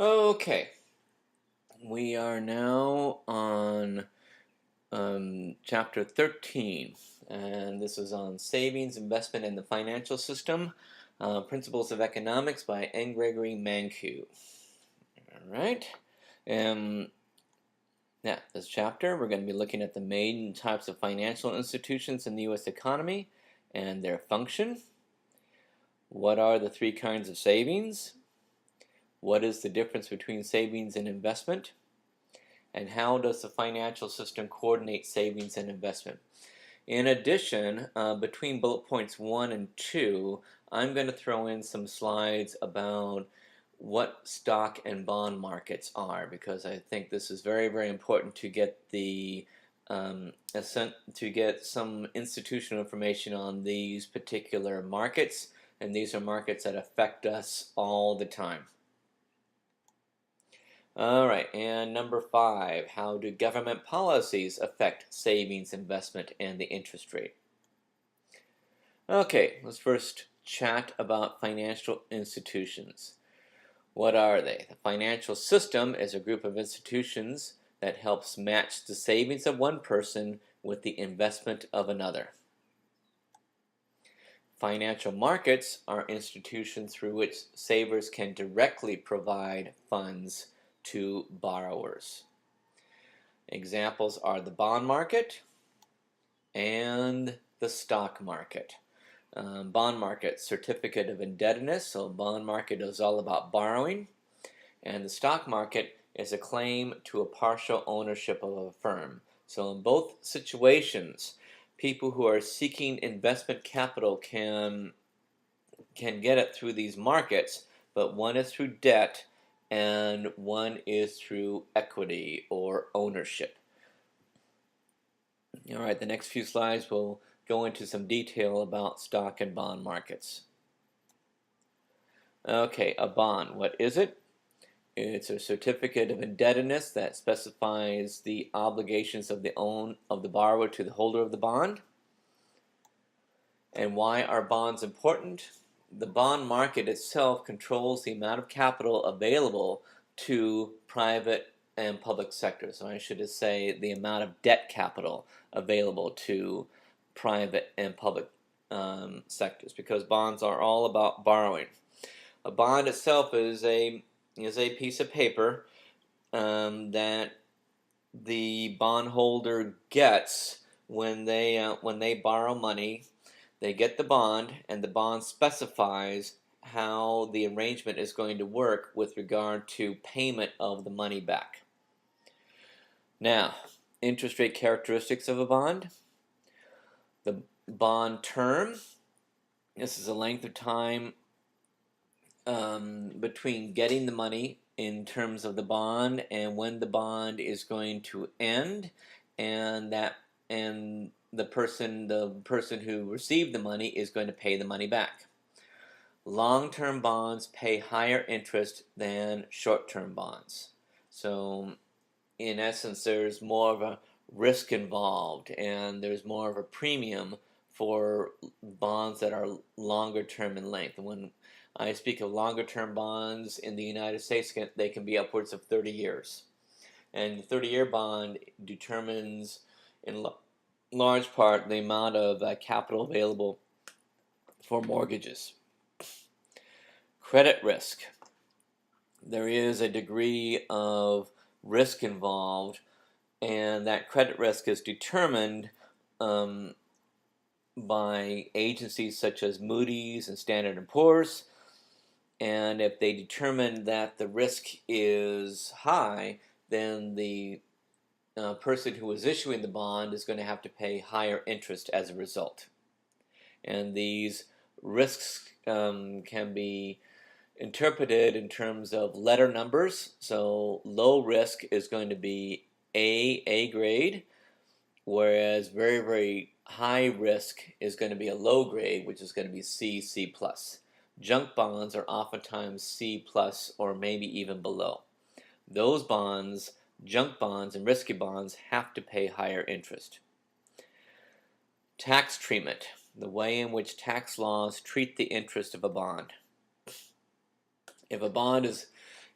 Okay, we are now on chapter 13, and this is on savings, investment, and the financial system, Principles of Economics by N. Gregory Mankiw. All right, now this chapter we're going to be looking at the main types of financial institutions in the U.S. economy and their function. What are the three kinds of savings? What is the difference between savings and investment? And how does the financial system coordinate savings and investment? In addition, between bullet points 1 and 2, I'm going to throw in some slides about what stock and bond markets are, because I think this is very, very important to get some institutional information on these particular markets, and these are markets that affect us all the time. All right, and number 5, how do government policies affect savings, investment, and the interest rate? Okay, let's first chat about financial institutions. What are they? The financial system is a group of institutions that helps match the savings of one person with the investment of another. Financial markets are institutions through which savers can directly provide funds to borrowers. Examples are the bond market and the stock market. Bond market, certificate of indebtedness, so bond market is all about borrowing, and the stock market is a claim to a partial ownership of a firm. So in both situations, people who are seeking investment capital can get it through these markets, but one is through debt and one is through equity or ownership. All right, the next few slides will go into some detail about stock and bond markets. Okay, a bond, what is it? It's a certificate of indebtedness that specifies the obligations of the borrower to the holder of the bond. And why are bonds important? The bond market itself controls the amount of capital available to private and public sectors. So I should say the amount of debt capital available to private and public sectors, because bonds are all about borrowing. A bond itself is a piece of paper that the bondholder gets when they borrow money. They get the bond, and the bond specifies how the arrangement is going to work with regard to payment of the money back. Now, interest rate characteristics of a bond. The bond term, this is the length of time between getting the money in terms of the bond and when the bond is going to end, and the person who received the money is going to pay the money back. Long-term bonds pay higher interest than short-term bonds. So in essence, there's more of a risk involved, and there's more of a premium for bonds that are longer term in length. When I speak of longer term bonds in the United States, they can be upwards of 30 years. And the 30-year bond determines in large part the amount of capital available for mortgages. Credit risk. There is a degree of risk involved, and that credit risk is determined by agencies such as Moody's and Standard & Poor's, and if they determine that the risk is high, then the person who is issuing the bond is going to have to pay higher interest as a result. And these risks can be interpreted in terms of letter numbers. So low risk is going to be A grade, whereas very, very high risk is going to be a low grade, which is going to be C+. Junk bonds are oftentimes C+, or maybe even below. Those bonds, junk bonds and risky bonds, have to pay higher interest. Tax treatment, the way in which tax laws treat the interest of a bond. If a bond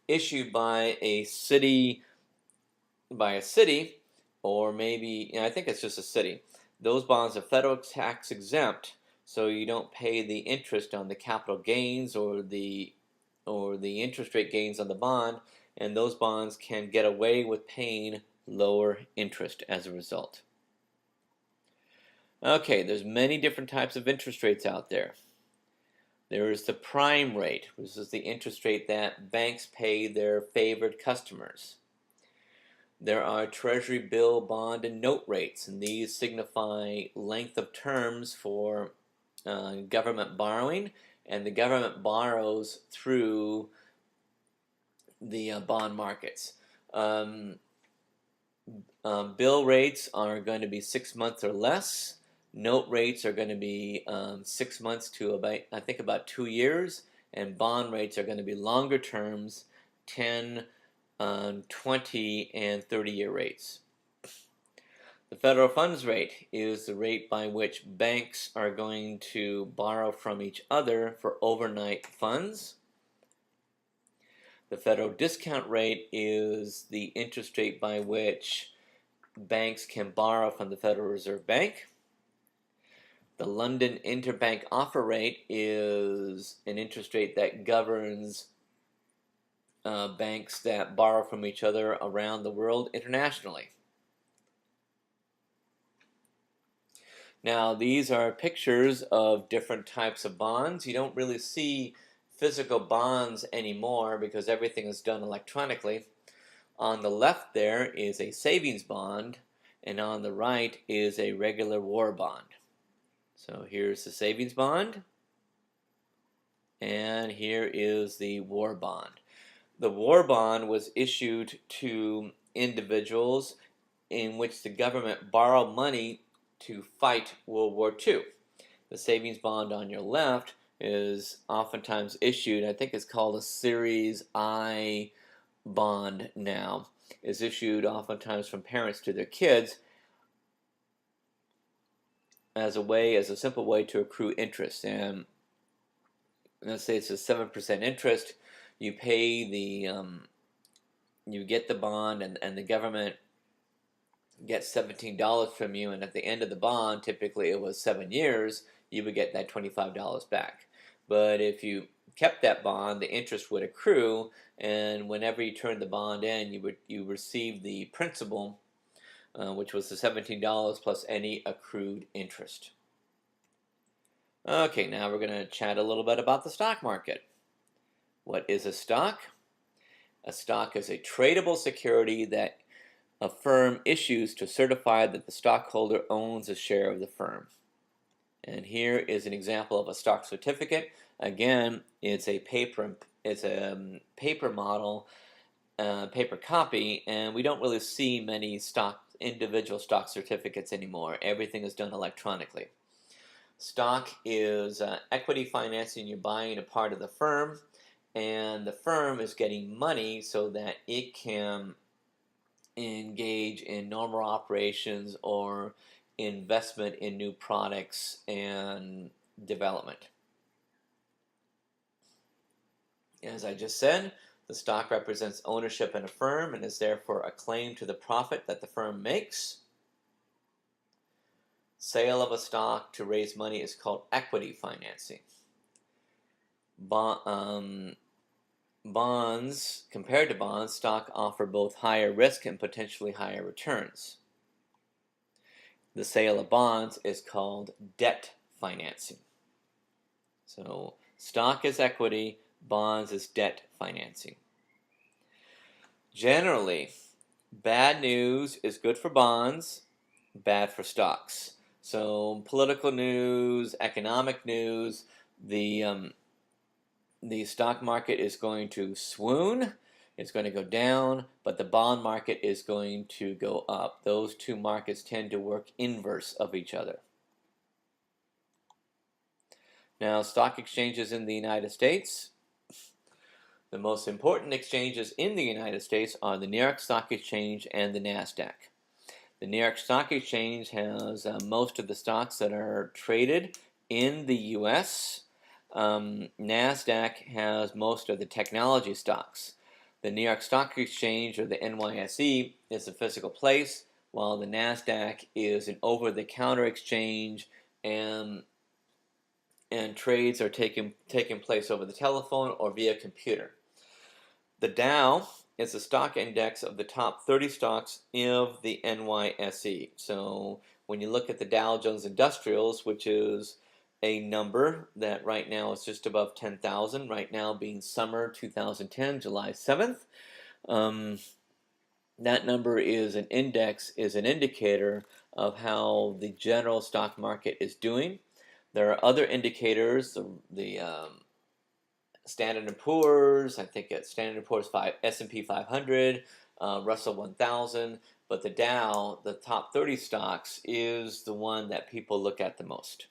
issued by a city, or maybe, I think it's just a city. Those bonds are federal tax exempt, so you don't pay the interest on the capital gains or the interest rate gains on the bond, and those bonds can get away with paying lower interest as a result. Okay, there's many different types of interest rates out there. There is the prime rate, which is the interest rate that banks pay their favored customers. There are treasury bill, bond, and note rates, and these signify length of terms for government borrowing, and the government borrows through the bond markets. Bill rates are going to be 6 months or less. Note rates are going to be 6 months to about 2 years, and bond rates are going to be longer terms, 10, 20, and 30-year rates. The federal funds rate is the rate by which banks are going to borrow from each other for overnight funds. The federal discount rate is the interest rate by which banks can borrow from the Federal Reserve Bank. The London Interbank Offer Rate is an interest rate that governs banks that borrow from each other around the world internationally. Now, these are pictures of different types of bonds. You don't really see physical bonds anymore because everything is done electronically. On the left there is a savings bond, and on the right is a regular war bond. So here's the savings bond, and here is the war bond. The war bond was issued to individuals in which the government borrowed money to fight World War II. The savings bond on your left is oftentimes issued, I think it's called a Series I bond now, is issued oftentimes from parents to their kids as a simple way to accrue interest. And let's say it's a 7% interest. You pay you get the bond, and the government gets $17 from you, and at the end of the bond, typically it was 7 years, you would get that $25 back. But if you kept that bond, the interest would accrue, and whenever you turned the bond in, you receive the principal, which was the $17 plus any accrued interest. Okay, now we're going to chat a little bit about the stock market. What is a stock? A stock is a tradable security that a firm issues to certify that the stockholder owns a share of the firm. And here is an example of a stock certificate. Again, it's a paper model, paper copy, and we don't really see many individual stock certificates anymore. Everything is done electronically. Stock is equity financing. You're buying a part of the firm, and the firm is getting money so that it can engage in normal operations or investment in new products and development. As I just said, the stock represents ownership in a firm and is therefore a claim to the profit that the firm makes. Sale of a stock to raise money is called equity financing. Bonds, compared to bonds, stock offer both higher risk and potentially higher returns. The sale of bonds is called debt financing. So stock is equity, bonds is debt financing. Generally, bad news is good for bonds, bad for stocks. So political news, economic news, the stock market is going to swoon, it's going to go down, but the bond market is going to go up. Those two markets tend to work inverse of each other. Now, stock exchanges in the United States. The most important exchanges in the United States are the New York Stock Exchange and the NASDAQ. The New York Stock Exchange has most of the stocks that are traded in the U.S. NASDAQ has most of the technology stocks. The New York Stock Exchange, or the NYSE, is a physical place, while the NASDAQ is an over-the-counter exchange, and trades are taking place over the telephone or via computer. The Dow is a stock index of the top 30 stocks of the NYSE. So when you look at the Dow Jones Industrials, which is a number that right now is just above 10,000, right now being summer 2010, July 7th, that number is an indicator of how the general stock market is doing. There are other indicators, the Standard & Poor's, I think it's Standard & Poor's S&P 500, Russell 1000, but the Dow, the top 30 stocks, is the one that people look at the most.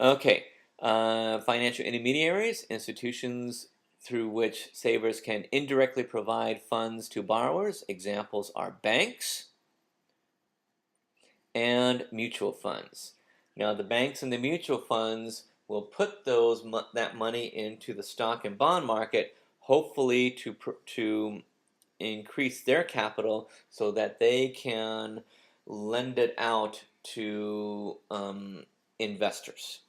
Okay, financial intermediaries, institutions through which savers can indirectly provide funds to borrowers. Examples are banks and mutual funds. Now, the banks and the mutual funds will put that money into the stock and bond market, hopefully to increase their capital so that they can lend it out to investors.